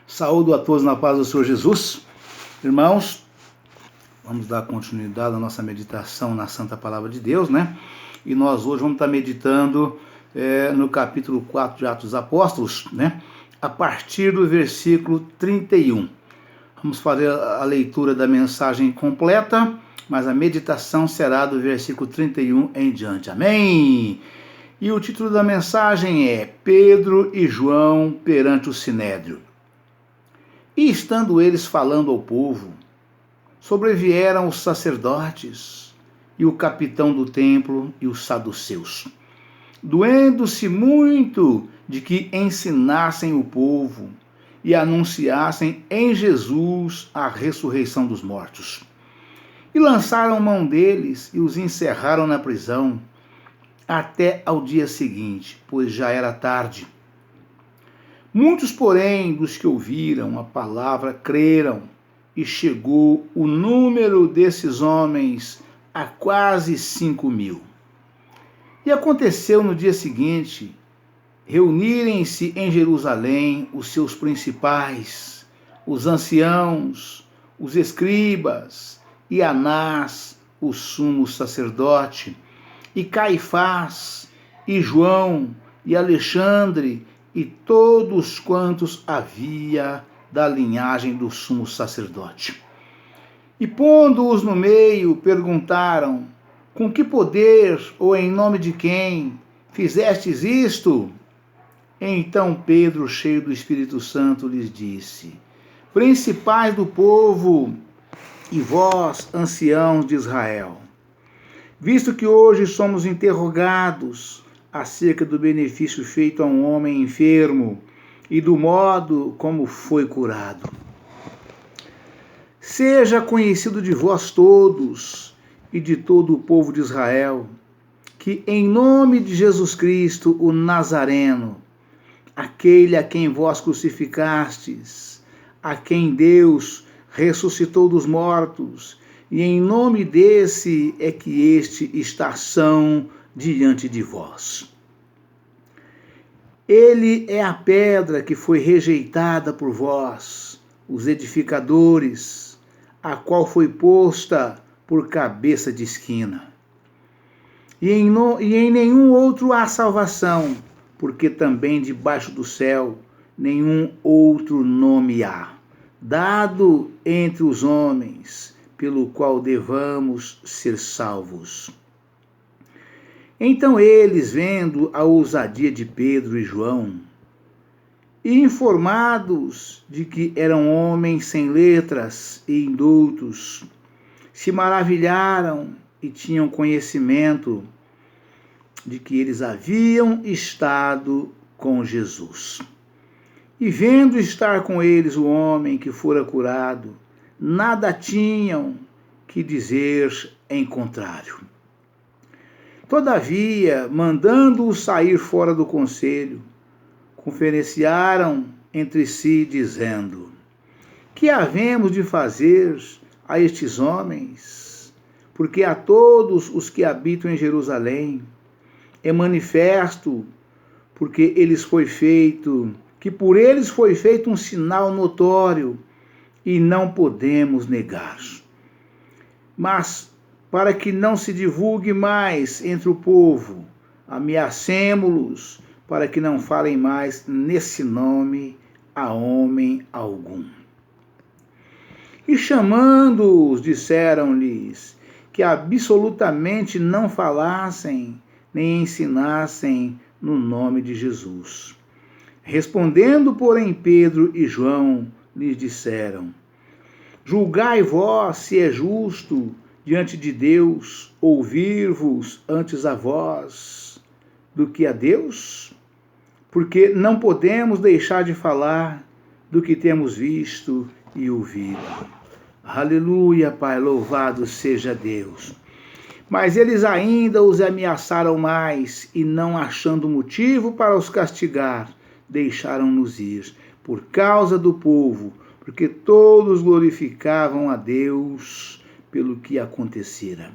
Saúdo a todos na paz do Senhor Jesus. Irmãos, vamos dar continuidade à nossa meditação na Santa Palavra de Deus, né? E nós hoje vamos estar meditando no capítulo 4 de Atos dos Apóstolos, né? A partir do versículo 31. Vamos fazer a leitura da mensagem completa, mas a meditação será do versículo 31 em diante. Amém? E o título da mensagem é Pedro e João perante o Sinédrio. E estando eles falando ao povo, sobrevieram os sacerdotes e o capitão do templo e os saduceus, doendo-se muito de que ensinassem o povo e anunciassem em Jesus a ressurreição dos mortos. E lançaram mão deles e os encerraram na prisão até ao dia seguinte, pois já era tarde. Muitos, porém, dos que ouviram a palavra creram, e chegou o número desses homens a quase 5.000. E aconteceu no dia seguinte, reunirem-se em Jerusalém os seus principais, os anciãos, os escribas, e Anás, o sumo sacerdote, e Caifás, e João, e Alexandre, e todos quantos havia da linhagem do sumo sacerdote. E pondo-os no meio, perguntaram: com que poder ou em nome de quem fizestes isto? Então Pedro, cheio do Espírito Santo, lhes disse: principais do povo e vós, anciãos de Israel, visto que hoje somos interrogados acerca do benefício feito a um homem enfermo e do modo como foi curado. Seja conhecido de vós todos e de todo o povo de Israel, que em nome de Jesus Cristo, o Nazareno, aquele a quem vós crucificastes, a quem Deus ressuscitou dos mortos, e em nome desse é que este está são diante de vós. Ele é a pedra que foi rejeitada por vós, os edificadores, a qual foi posta por cabeça de esquina. E em nenhum outro há salvação, porque também debaixo do céu nenhum outro nome há, dado entre os homens, pelo qual devamos ser salvos. Então eles, vendo a ousadia de Pedro e João, e informados de que eram homens sem letras e indoutos, se maravilharam e tinham conhecimento de que eles haviam estado com Jesus. E vendo estar com eles o homem que fora curado, nada tinham que dizer em contrário. Todavia, mandando-o sair fora do conselho, conferenciaram entre si, dizendo: que havemos de fazer a estes homens? Porque a todos os que habitam em Jerusalém é manifesto, porque por eles foi feito um sinal notório, e não podemos negar. Mas, para que não se divulgue mais entre o povo, ameacemo-los, para que não falem mais nesse nome a homem algum. E chamando-os, disseram-lhes que absolutamente não falassem, nem ensinassem no nome de Jesus. Respondendo, porém, Pedro e João lhes disseram: julgai vós se é justo diante de Deus ouvir-vos antes a vós do que a Deus? Porque não podemos deixar de falar do que temos visto e ouvido. Aleluia, Pai, louvado seja Deus. Mas eles ainda os ameaçaram mais, e não achando motivo para os castigar, deixaram-nos ir, por causa do povo, porque todos glorificavam a Deus pelo que acontecera.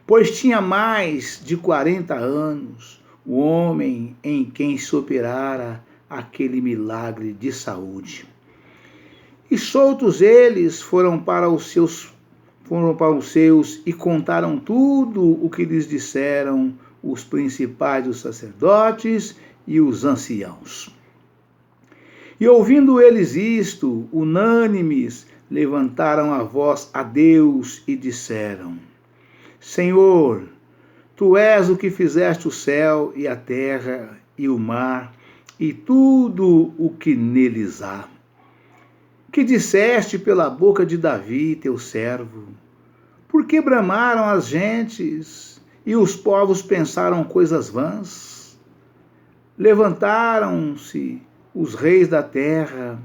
Pois tinha mais de 40 anos o homem em quem se operara aquele milagre de saúde. E soltos eles foram para os seus e contaram tudo o que lhes disseram os principais dos sacerdotes e os anciãos. E ouvindo eles isto, unânimes, levantaram a voz a Deus e disseram: Senhor, Tu és o que fizeste o céu e a terra e o mar e tudo o que neles há. Que disseste pela boca de Davi, teu servo? Por que bramaram as gentes e os povos pensaram coisas vãs? Levantaram-se os reis da terra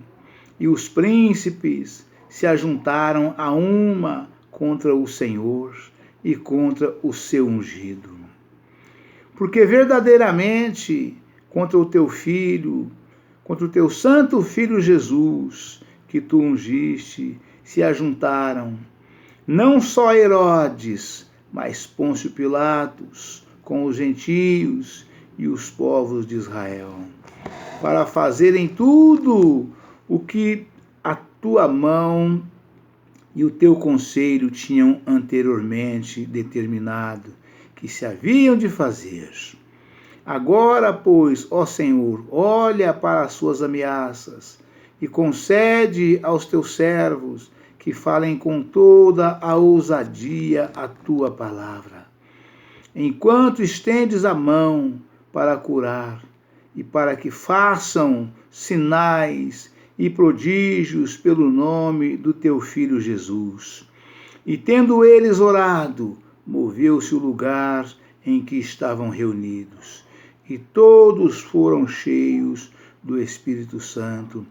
e os príncipes se ajuntaram a uma contra o Senhor e contra o seu ungido. Porque verdadeiramente contra o teu filho, contra o teu santo filho Jesus, que tu ungiste, se ajuntaram, não só Herodes, mas Pôncio Pilatos, com os gentios e os povos de Israel, para fazerem tudo o que a tua mão e o teu conselho tinham anteriormente determinado que se haviam de fazer. Agora, pois, ó Senhor, olha para as suas ameaças e concede aos teus servos que falem com toda a ousadia a tua palavra, enquanto estendes a mão para curar e para que façam sinais e prodígios pelo nome do teu Filho Jesus. E tendo eles orado, moveu-se o lugar em que estavam reunidos, e todos foram cheios do Espírito Santo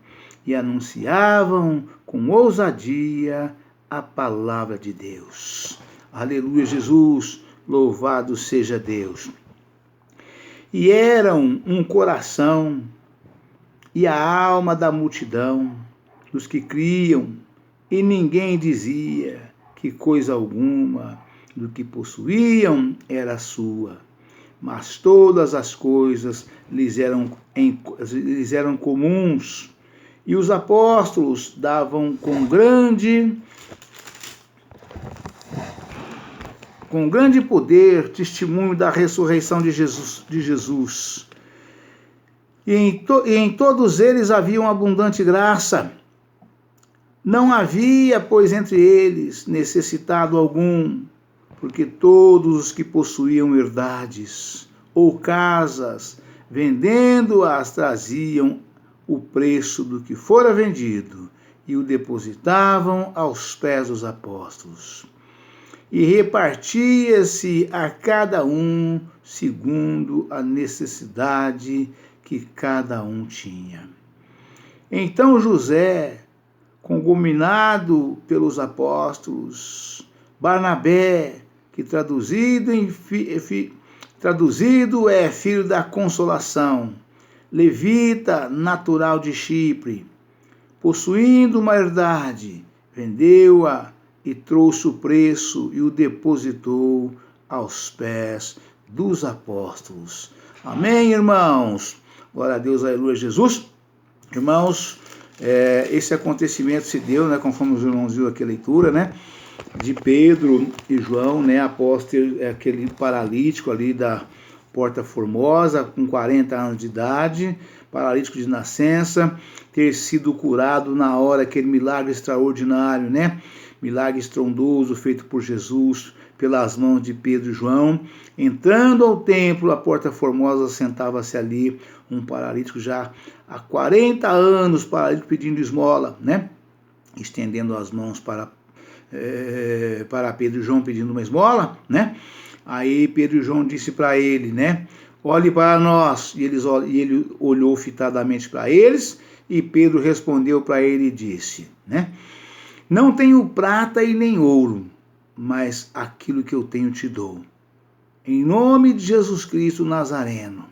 e anunciavam com ousadia a palavra de Deus. Aleluia, Jesus, louvado seja Deus. E eram um coração e a alma da multidão, dos que criam, e ninguém dizia que coisa alguma do que possuíam era sua, mas todas as coisas lhes eram comuns, e os apóstolos davam com grande poder testemunho da ressurreição de Jesus. E em todos eles havia uma abundante graça. Não havia, pois, entre eles necessitado algum, porque todos os que possuíam herdades ou casas, vendendo-as, traziam o preço do que fora vendido e o depositavam aos pés dos apóstolos. E repartia-se a cada um segundo a necessidade que cada um tinha. Então José, congominado pelos apóstolos, Barnabé, que traduzido é filho da consolação, levita natural de Chipre, possuindo uma herdade, vendeu-a e trouxe o preço e o depositou aos pés dos apóstolos. Amém, irmãos? Glória a Deus, aleluia, Jesus. Irmãos, esse acontecimento se deu, né, conforme os irmãos viram aqui a leitura, né, de Pedro e João, né, após ter aquele paralítico ali da Porta Formosa, com 40 anos de idade, paralítico de nascença, ter sido curado na hora, aquele milagre extraordinário, né, milagre estrondoso feito por Jesus, pelas mãos de Pedro e João. Entrando ao templo, a Porta Formosa, sentava-se ali um paralítico já há 40 anos, paralítico pedindo esmola, né? Estendendo as mãos para Pedro e João pedindo uma esmola, né? Aí Pedro e João disse para ele, né? Olhe para nós. E ele olhou fitadamente para eles, e Pedro respondeu para ele e disse, né? Não tenho prata e nem ouro, mas aquilo que eu tenho te dou. Em nome de Jesus Cristo Nazareno,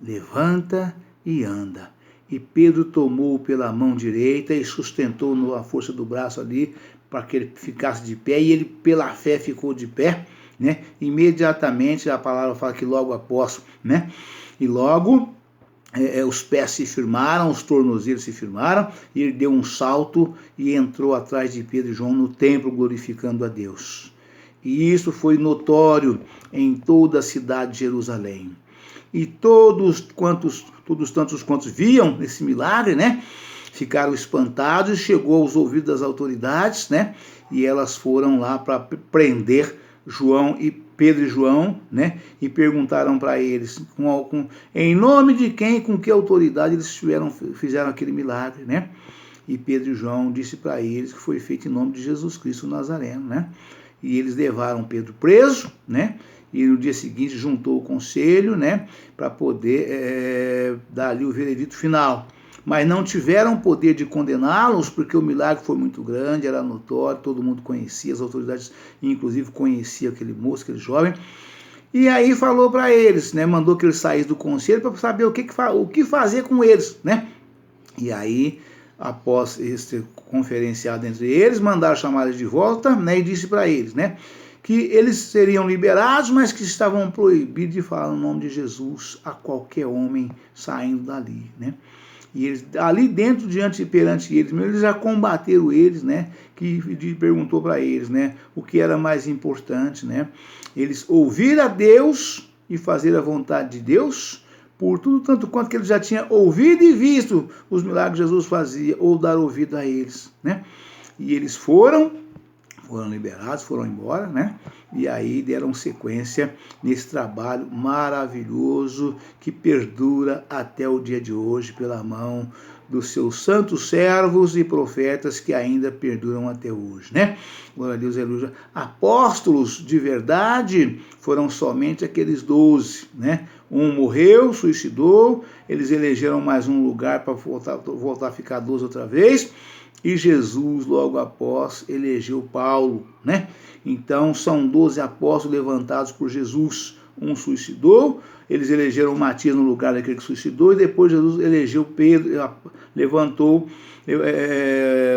levanta e anda. E Pedro tomou pela mão direita e sustentou a força do braço ali, para que ele ficasse de pé, e ele pela fé ficou de pé, né? Imediatamente, a palavra fala que logo após, né? E logo os pés se firmaram, os tornozelos se firmaram, e ele deu um salto e entrou atrás de Pedro e João no templo, glorificando a Deus. E isso foi notório em toda a cidade de Jerusalém. E todos tantos quantos viam esse milagre, né, ficaram espantados, e chegou aos ouvidos das autoridades, né, e elas foram lá para prender Pedro e João, né, e perguntaram para eles em nome de quem, com que autoridade eles fizeram aquele milagre, né? E Pedro e João disse para eles que foi feito em nome de Jesus Cristo Nazareno, né? E eles levaram Pedro preso, né? E no dia seguinte juntou o conselho, né, para poder dar ali o veredito final. Mas não tiveram poder de condená-los, porque o milagre foi muito grande, era notório, todo mundo conhecia, as autoridades inclusive conheciam aquele moço, aquele jovem. E aí falou para eles, né, mandou que eles saíssem do conselho para saber o que fazer com eles, né? E aí, após esse conferenciado entre eles, mandaram chamar eles de volta, né, e disse para eles, né, que eles seriam liberados, mas que estavam proibidos de falar o nome de Jesus a qualquer homem saindo dali, né? E eles, ali dentro, perante eles, eles já combateram eles, né? Que perguntou para eles, né? O que era mais importante, né? Eles ouvir a Deus e fazer a vontade de Deus, por tudo tanto quanto que eles já tinham ouvido e visto os milagres que Jesus fazia, ou dar ouvido a eles, né? E eles foram liberados, foram embora, né? E aí deram sequência nesse trabalho maravilhoso que perdura até o dia de hoje pela mão dos seus santos servos e profetas que ainda perduram até hoje, né? Glória a Deus, aleluia. Apóstolos de verdade foram somente aqueles 12, né? Um morreu, suicidou, eles elegeram mais um lugar para voltar a ficar 12 outra vez, e Jesus, logo após, elegeu Paulo, né? Então, são 12 apóstolos levantados por Jesus. Um suicidou, eles elegeram Matias no lugar daquele que suicidou, e depois Jesus elegeu Pedro, levantou,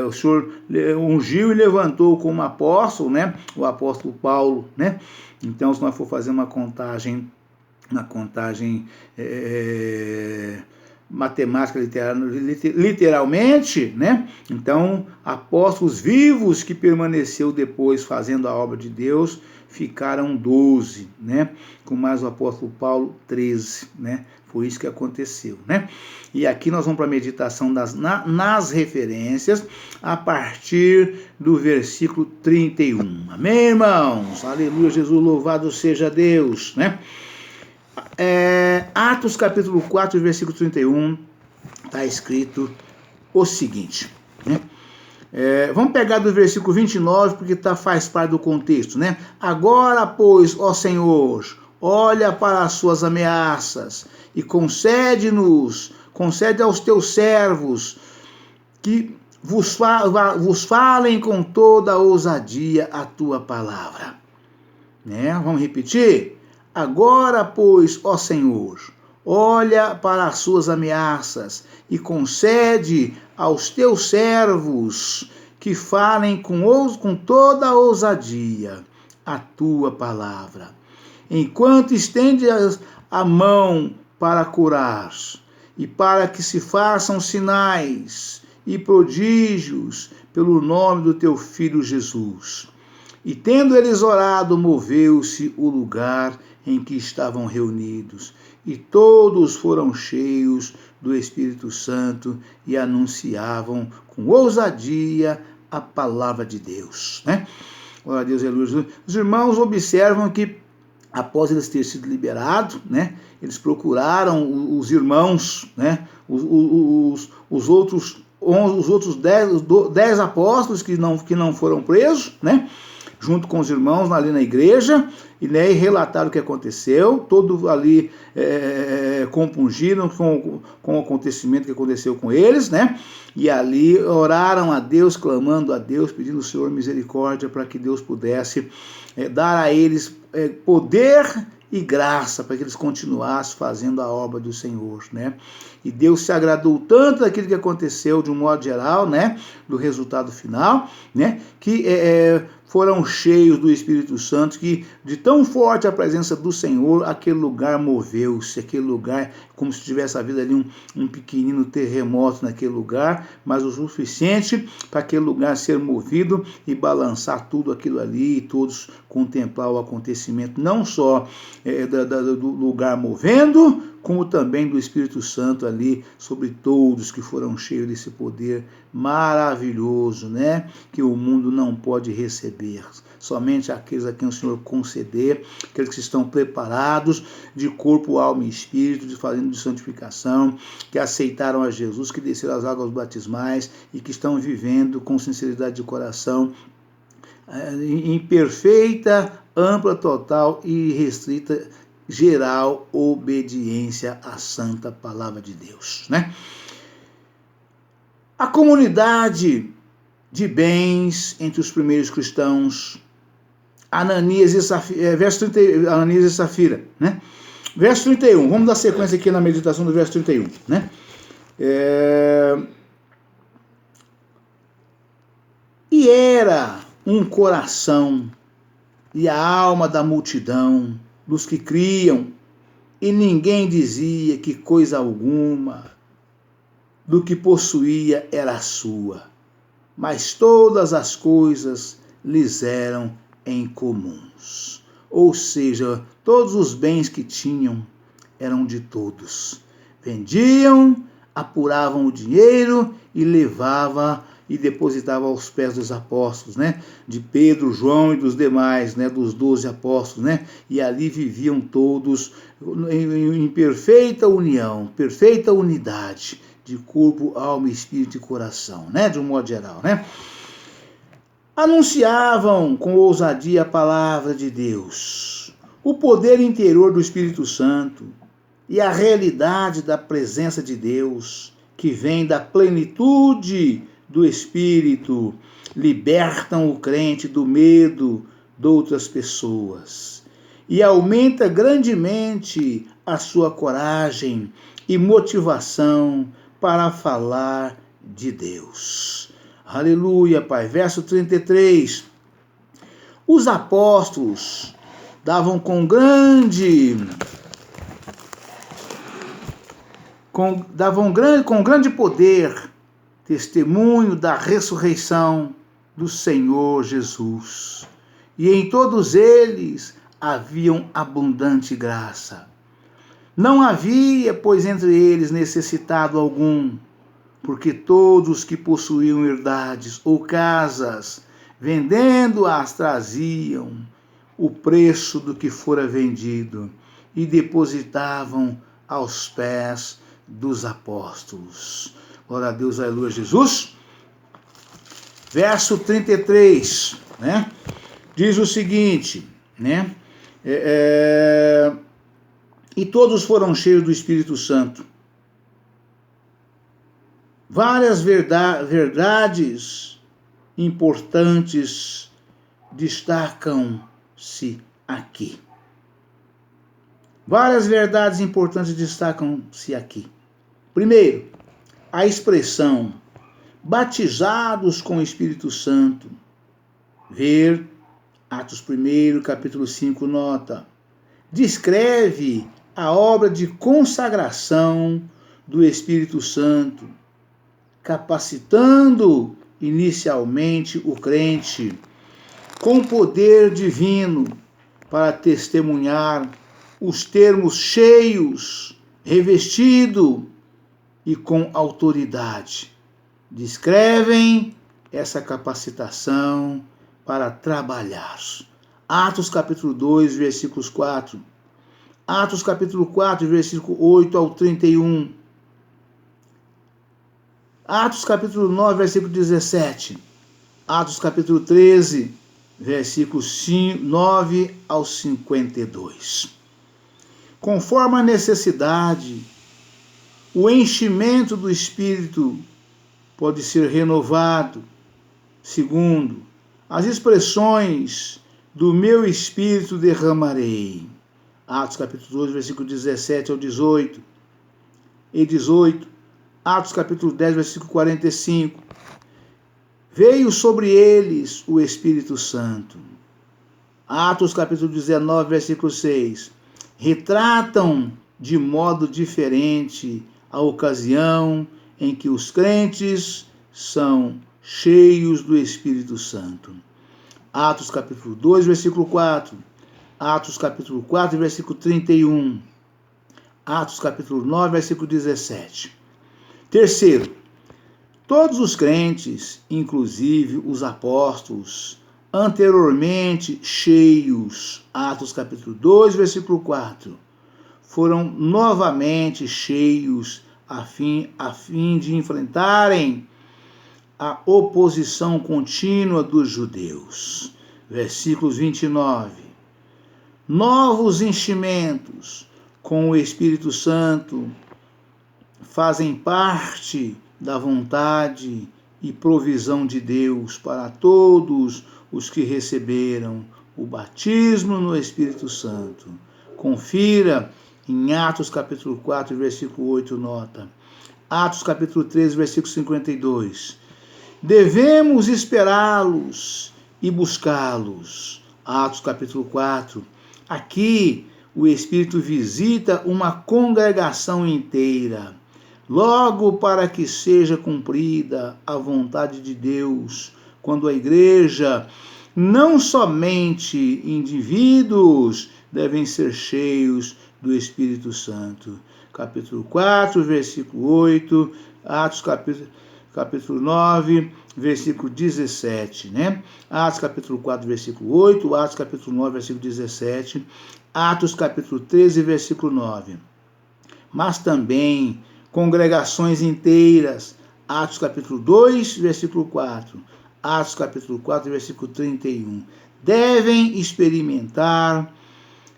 o Senhor ungiu e levantou como apóstolo, né? O apóstolo Paulo, né? Então, se nós for fazer uma contagem matemática literalmente, né? Então, apóstolos vivos que permaneceu depois fazendo a obra de Deus ficaram 12, né? Com mais o apóstolo Paulo, 13, né? Foi isso que aconteceu, né? E aqui nós vamos para a meditação nas referências a partir do versículo 31. Amém, irmãos? Aleluia, Jesus, louvado seja Deus, né? Atos capítulo 4, versículo 31, está escrito o seguinte, né? Vamos pegar do versículo 29, porque faz parte do contexto, né? Agora, pois, ó Senhor, olha para as suas ameaças e concede aos teus servos que vos falem com toda a ousadia a tua palavra. Né? Vamos repetir? Agora, pois, ó Senhor, olha para as suas ameaças e concede aos teus servos que falem com toda a ousadia a tua palavra. Enquanto estendes a mão para curar, e para que se façam sinais e prodígios pelo nome do teu Filho Jesus. E tendo eles orado, moveu-se o lugar em que estavam reunidos, e todos foram cheios do Espírito Santo e anunciavam com ousadia a palavra de Deus, né? Glória a Deus, aleluia. Os irmãos observam que após eles terem sido liberados, né, eles procuraram os irmãos, né, os outros 10 apóstolos que não foram presos, né, junto com os irmãos ali na igreja, e relataram o que aconteceu, todos ali compungiram com o acontecimento que aconteceu com eles, né? E ali oraram a Deus, clamando a Deus, pedindo ao Senhor misericórdia para que Deus pudesse dar a eles poder e graça para que eles continuassem fazendo a obra do Senhor, né? E Deus se agradou tanto daquilo que aconteceu de um modo geral, né? Do resultado final, né? Que foram cheios do Espírito Santo, que de tão forte a presença do Senhor, aquele lugar moveu-se, aquele lugar, como se tivesse havido ali um pequenino terremoto naquele lugar, mas o suficiente para aquele lugar ser movido e balançar tudo aquilo ali, e todos contemplar o acontecimento, não só do lugar movendo, como também do Espírito Santo ali sobre todos que foram cheios desse poder maravilhoso, né? Que o mundo não pode receber. Somente aqueles a quem o Senhor conceder, aqueles que estão preparados de corpo, alma e espírito, fazendo de santificação, que aceitaram a Jesus, que desceram as águas batismais e que estão vivendo com sinceridade de coração, em perfeita, ampla, total e restrita, geral obediência à santa palavra de Deus, né? A comunidade de bens entre os primeiros cristãos, Ananias e Safira, verso 30, Ananias e Safira, né? Verso 31, vamos dar sequência aqui na meditação do verso 31, né? E era um coração e a alma da multidão, dos que criam, e ninguém dizia que coisa alguma do que possuía era sua, mas todas as coisas lhes eram em comuns. Ou seja, todos os bens que tinham eram de todos. Vendiam, apuravam o dinheiro e levavam e depositava aos pés dos apóstolos, né? De Pedro, João e dos demais, né? Dos 12 apóstolos, né? E ali viviam todos em perfeita união, perfeita unidade de corpo, alma, espírito e coração, né? De um modo geral, né? Anunciavam com ousadia a palavra de Deus, o poder interior do Espírito Santo e a realidade da presença de Deus, que vem da plenitude do Espírito, libertam o crente do medo de outras pessoas e aumenta grandemente a sua coragem e motivação para falar de Deus. Aleluia, Pai. Verso 33. Os apóstolos davam com grande poder testemunho da ressurreição do Senhor Jesus. E em todos eles haviam abundante graça. Não havia, pois, entre eles necessitado algum, porque todos que possuíam herdades ou casas, vendendo-as, traziam o preço do que fora vendido e depositavam aos pés dos apóstolos. Glória a Deus, aleluia, Jesus. Verso 33, né? Diz o seguinte, né? E todos foram cheios do Espírito Santo. Várias verdades importantes destacam-se aqui. Várias verdades importantes destacam-se aqui. Primeiro, a expressão batizados com o Espírito Santo. Ver Atos 1, capítulo 5, nota. Descreve a obra de consagração do Espírito Santo, capacitando inicialmente o crente com poder divino para testemunhar os termos cheios, revestido e com autoridade. Descrevem essa capacitação para trabalhar. Atos capítulo 2, versículos 4. Atos capítulo 4, versículo 8 ao 31. Atos capítulo 9, versículo 17. Atos capítulo 13, versículos 9 ao 52. Conforme a necessidade, o enchimento do Espírito pode ser renovado. Segundo, as expressões do meu Espírito derramarei. Atos capítulo 12, versículo 17 ao 18. E 18. Atos capítulo 10, versículo 45. veio sobre eles o Espírito Santo. Atos capítulo 19, versículo 6. Retratam de modo diferente a ocasião em que os crentes são cheios do Espírito Santo. Atos capítulo 2, versículo 4. Atos capítulo 4, versículo 31. Atos capítulo 9, versículo 17. Terceiro, todos os crentes, inclusive os apóstolos, anteriormente cheios, Atos capítulo 2, versículo 4, foram novamente cheios a fim de enfrentarem a oposição contínua dos judeus. Versículos 29. Novos enchimentos com o Espírito Santo fazem parte da vontade e provisão de Deus para todos os que receberam o batismo no Espírito Santo. Confira em Atos capítulo 4, versículo 8, nota. Atos capítulo 13, versículo 52. Devemos esperá-los e buscá-los. Atos capítulo 4. Aqui o Espírito visita uma congregação inteira, logo para que seja cumprida a vontade de Deus, quando a igreja, não somente indivíduos, devem ser cheios do Espírito Santo. Capítulo 4, versículo 8, Atos capítulo 9, versículo 17, né? Atos capítulo 4, versículo 8, Atos capítulo 9, versículo 17, Atos capítulo 13, versículo 9. Mas também congregações inteiras, Atos capítulo 2, versículo 4, Atos capítulo 4, versículo 31, devem experimentar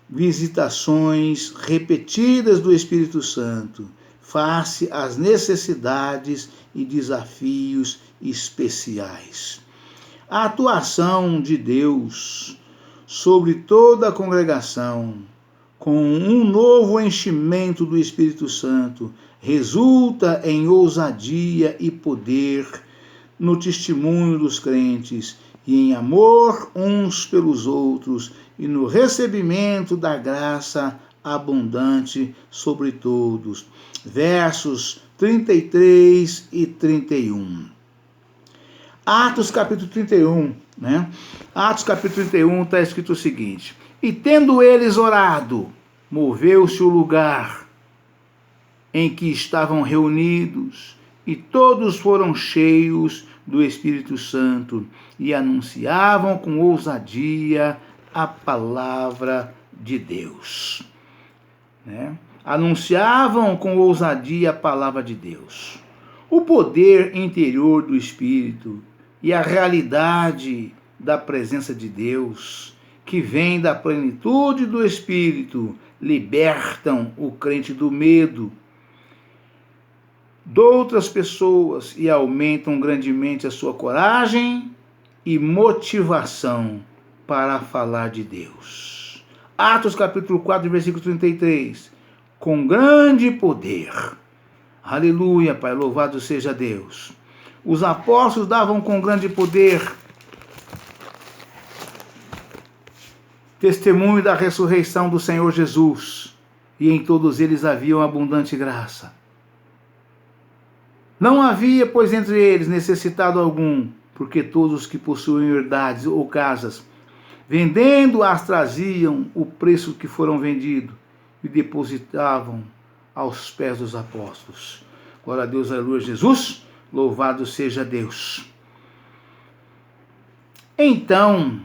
visitações repetidas do Espírito Santo, face às necessidades e desafios especiais. A atuação de Deus sobre toda a congregação, com um novo enchimento do Espírito Santo, resulta em ousadia e poder no testemunho dos crentes e em amor uns pelos outros e no recebimento da graça abundante sobre todos. Versos 33 e 31. Atos capítulo 31, né? Atos capítulo 31 está escrito o seguinte: e tendo eles orado, moveu-se o lugar em que estavam reunidos, e todos foram cheios do Espírito Santo e anunciavam com ousadia a palavra de Deus. Né? Anunciavam com ousadia a palavra de Deus. O poder interior do Espírito e a realidade da presença de Deus, que vem da plenitude do Espírito, libertam o crente do medo de outras pessoas e aumentam grandemente a sua coragem e motivação para falar de Deus. Atos capítulo 4, versículo 33. Com grande poder. Aleluia, Pai, louvado seja Deus. Os apóstolos davam com grande poder testemunho da ressurreição do Senhor Jesus, e em todos eles havia uma abundante graça. Não havia, pois, entre eles necessitado algum, porque todos os que possuíam herdades ou casas, vendendo-as, traziam o preço que foram vendidos e depositavam aos pés dos apóstolos. Glória a Deus, aleluia, Jesus, louvado seja Deus. Então,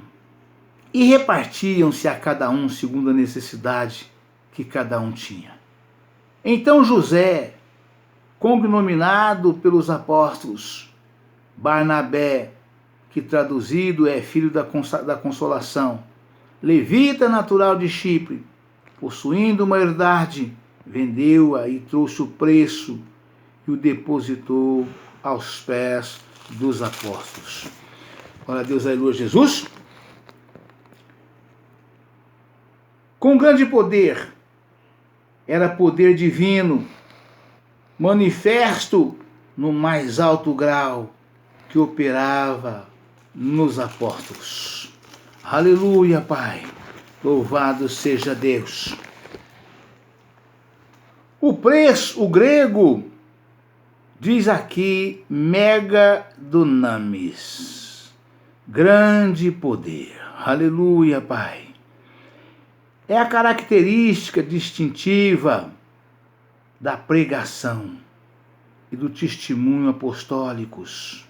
e repartiam-se a cada um segundo a necessidade que cada um tinha. Então José, cognominado pelos apóstolos Barnabé, que traduzido é filho da consolação, levita natural de Chipre, possuindo uma herdade, vendeu-a e trouxe o preço e o depositou aos pés dos apóstolos. Glória a Deus, aleluia, Jesus. Com grande poder, era poder divino, manifesto no mais alto grau, que operava nos apóstolos. Aleluia, Pai. Louvado seja Deus. O grego, diz aqui mega dunamis, grande poder. Aleluia, Pai. É a característica distintiva da pregação e do testemunho apostólicos.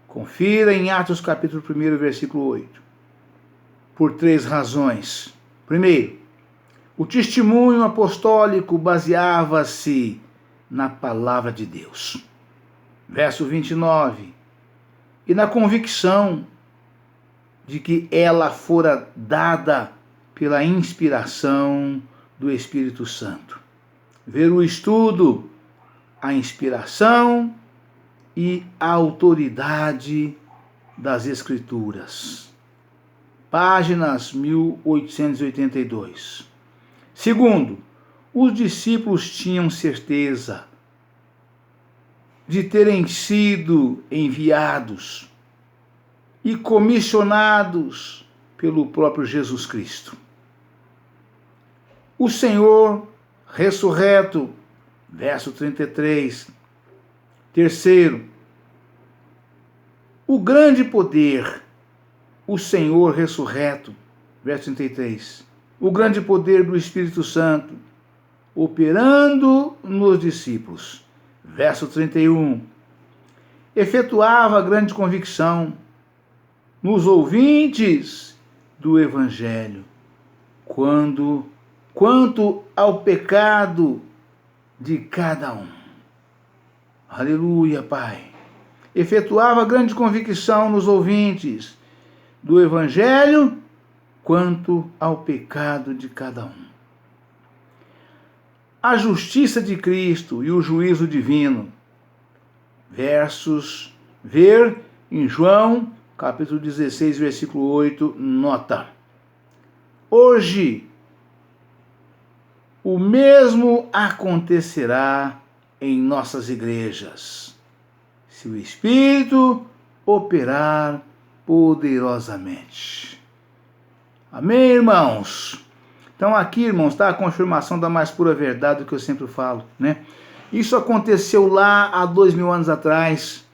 Confira em Atos capítulo 1, versículo 8. Por 3 razões. Primeiro, o testemunho apostólico baseava-se na palavra de Deus. Verso 29. E na convicção de que ela fora dada pela inspiração do Espírito Santo. Ver o estudo, a inspiração e a autoridade das Escrituras. Páginas 1882. Segundo, os discípulos tinham certeza de terem sido enviados e comissionados pelo próprio Jesus Cristo. O Senhor ressurreto, verso 33. Terceiro, o grande poder, o Senhor ressurreto, verso 33. O grande poder do Espírito Santo, operando nos discípulos, verso 31. Efetuava grande convicção nos ouvintes do Evangelho, quanto ao pecado de cada um. Aleluia, Pai. Efetuava grande convicção nos ouvintes do Evangelho, quanto ao pecado de cada um. A justiça de Cristo e o juízo divino. Versos, ver em João, capítulo 16, versículo 8, nota. Hoje, o mesmo acontecerá em nossas igrejas, se o Espírito operar poderosamente. Amém, irmãos? Então aqui, irmãos, está a confirmação da mais pura verdade do que eu sempre falo, né? Isso aconteceu lá há 2000 anos atrás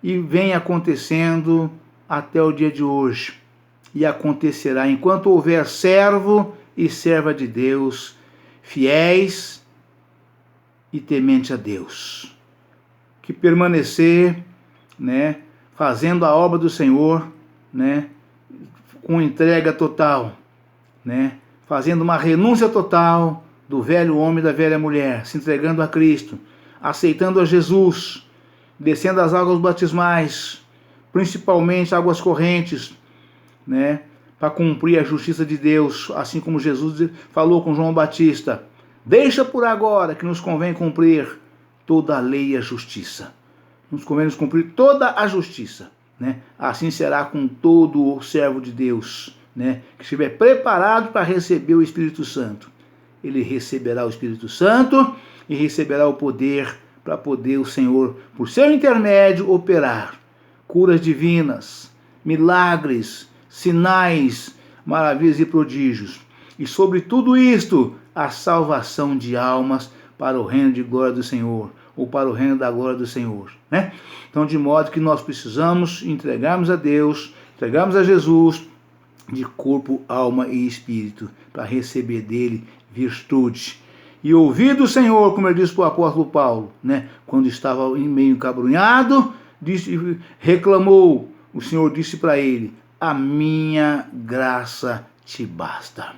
e vem acontecendo até o dia de hoje. E acontecerá enquanto houver servo e serva de Deus, fiéis e temente a Deus, que permanecer, né, fazendo a obra do Senhor, né, com entrega total, né, fazendo uma renúncia total do velho homem e da velha mulher, se entregando a Cristo, aceitando a Jesus, descendo as águas batismais, principalmente águas correntes, né, para cumprir a justiça de Deus, assim como Jesus falou com João Batista: deixa por agora que nos convém cumprir toda a lei e a justiça. Nos convém nos cumprir toda a justiça, né? Assim será com todo o servo de Deus, né, que estiver preparado para receber o Espírito Santo. Ele receberá o Espírito Santo e receberá o poder para poder o Senhor, por seu intermédio, operar curas divinas, milagres, sinais, maravilhas e prodígios. E sobre tudo isto, a salvação de almas para o reino de glória do Senhor, ou para o reino da glória do Senhor, né? Então, de modo que nós precisamos entregarmos a Deus, entregarmos a Jesus de corpo, alma e espírito, para receber dele virtude. E ouvir do Senhor, como ele disse para o apóstolo Paulo, né? Quando estava em meio encabrunhado, reclamou, o Senhor disse para ele: a minha graça te basta.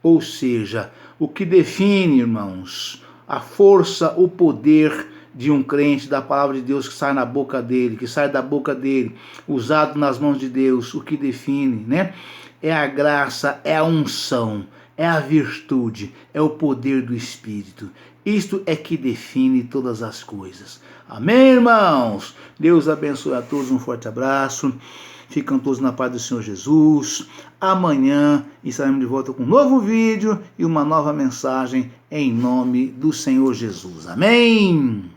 Ou seja, o que define, irmãos, a força, o poder de um crente, da palavra de Deus que sai na boca dele, que sai da boca dele, usado nas mãos de Deus, o que define, né? É a graça, é a unção, é a virtude, é o poder do Espírito. Isto é que define todas as coisas. Amém, irmãos? Deus abençoe a todos, um forte abraço. Ficam todos na paz do Senhor Jesus. Amanhã estaremos de volta com um novo vídeo e uma nova mensagem em nome do Senhor Jesus. Amém?